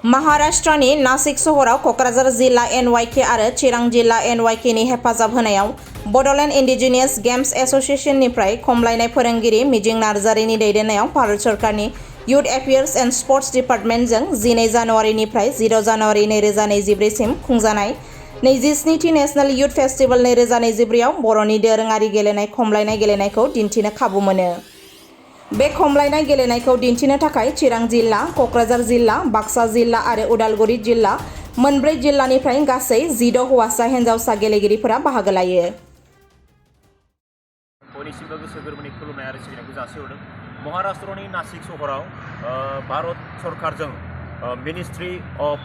महाराष्ट्रनि नासिक सहराव क'क्राझार जिल्ला NYK आरो चिरां जिल्ला NYK नि हेफाजाब होनायाव बड'लेण्ड इन्डिजिनियास गेम्स एस'सिएशननिफ्राय खमलायनाय फोरोंगिरि मिजिं नार्जारिनि दैदेननायाव भारत सरकारनि युथ एफेयार्स एन्ड स्पर्ट्स डिपार्टमेन्टजों 12 जानुवारिनिफ्राय 10 जानुवारि 2024 सिम खुंजानाय 27थि नेशनेल युथ फेस्टिवल 2024 आव बर'नि दोरोङारि गेलेनाय खमलायनाय गेलेनायखौ दिन्थिनो खाबु मोनो। बे खमलायनाय गेलेनायखौ दिन्थिनो थाखाय चिरां जिल्ला, क'क्राझार जिल्ला, बाक्सा जिल्ला आरो उदालगुरि जिल्ला मोनब्रै जिल्लानिफ्राय गासै 16 हौवासा हिन्जावसा गेलेगिरिफोरा बाहागो लायो। बयनिसिमबो गोसो गोरबोनि खुलुमनाय आरो सिबिनायखौ जासिहरदों। महाराष्ट्रनि नासिक सहराव भारत सरकारजों ministry of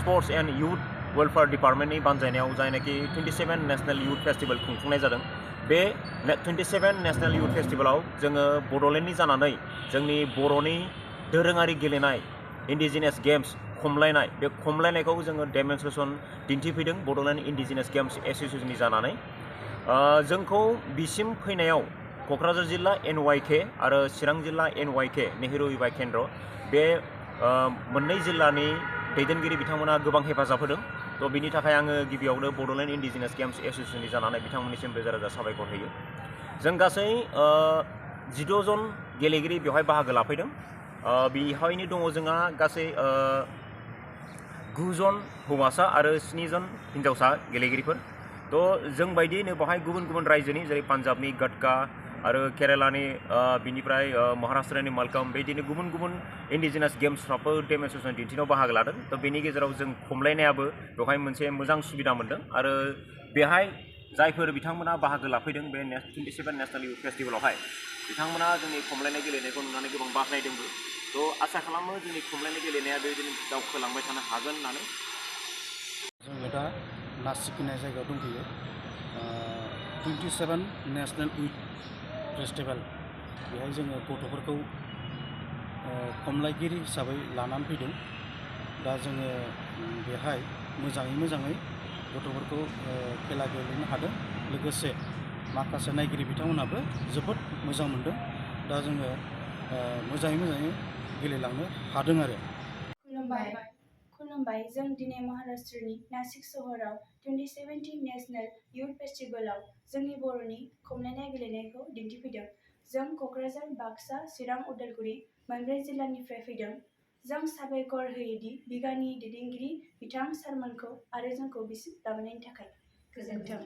sports and youth welfare डिपार्टमेन्टनि बानजायनायाव जायनाखि 27 नेशनेल युथ फेस्टिवल खुंफुंनाय जादों। बे 27 नेशनेल युथ फेस्टिवलाव जोङो बड'लेण्डनि जानानै जोंनि बर'नि दोरोङारि गेलेनाय इन्डिजिनियास गेम्स खमलायनाय बे खमलायनायखौ जोङो डेमनस्ट्रेसन दिन्थिफैदों बड'लेण्ड इन्डिजिनियास गेम्स एस'सिएशननि जानानै। जोंखौ बिसिम फैनायाव क'क्राझार जिल्ला NYK आरो चिरां जिल्ला NYK नेहरू युवा केन्द्र बे मोननै जिल्लानि दैदेनगिरि बिथांमोना गोबां हेफाजाब होदों। थ' बिनि थाखाय आङो गिबियावनो बड'लेण्ड इन्डिजिनियास गेम्स एस'सिएशननि जानानै बिथांमोननिसिम रोजा रोजा साबायखर होयो। जों गासै 16 जन गेलेगिरि बेवहाय बाहागो लाफैदों। बेवहायनो दङ जोंहा गासै 9 जन हौवासा आरो 7 जन हिन्जावसा गेलेगिरिफोर। थ' जों बायदियैनो बेवहाय गुबुन गुबुन रायजोनि जेरै पान्जाबनि गटका आरो केरेलानि बिनिफ्राय महाराष्ट्रनि मालकाम बेबायदिनो गुबुन गुबुन इन्डिजिनियास गेम्सफ्राबो डेमनस्ट्रेसन दिन्थिनायाव बाहागो लादों। थ' बेनि गेजेराव जों खमलायनायाबो बेवहाय मोनसे मोजां सुबिदा मोन्दों आरो बेहाय जायफोर बिथांमोना बाहागो लाफैदों बे 27 नेशनेल युथ फेस्टिवलावहाय बिथांमोना जोंनि खमलायनाय गेलेनायखौ नुनानै गोबां बाख्नायदोंबो। थ' आसा खालामो जोंनि खमलायनाय गेलेनाया बेबायदिनो दावखोलांबाय थानो हागोन होननानै। जोङो दा नासिक होननाय जायगायाव दंफैयो। 27 नेशनेल युथ फेस्टिवल बेहाय जोङो गथ'फोरखौ खमलायगिरि हिसाबै लानानै फैदों। दा जोङो बेहाय मोजाङै गथ'फोरखौ खेला गेलेनो हादों। लोगोसे माखासे नायगिरि बिथांमोनाबो जोबोद मोजां मोनदों। दा जोङो मोजाङै गेलेलांनो हादों आरो। खुलुमबाय। जों दिनै महाराष्ट्रनि नासिक सहराव 27थि नेशनेल युथ फेस्टिवलाव जोंनि बर'नि खमलायनाय गेलेनायखौ दिन्थिफैदों। जों क'क्राझार, बाक्सा, चिरां, उदालगुरि मोनब्रै जिल्लानिफ्राय फैदों। जों साबायखर होयोदि बिगानि दैदेनगिरि बिथां सारमोनखौ आरो जोंखौ बिसिम लाबोनायनि थाखाय। गोजोन्थों।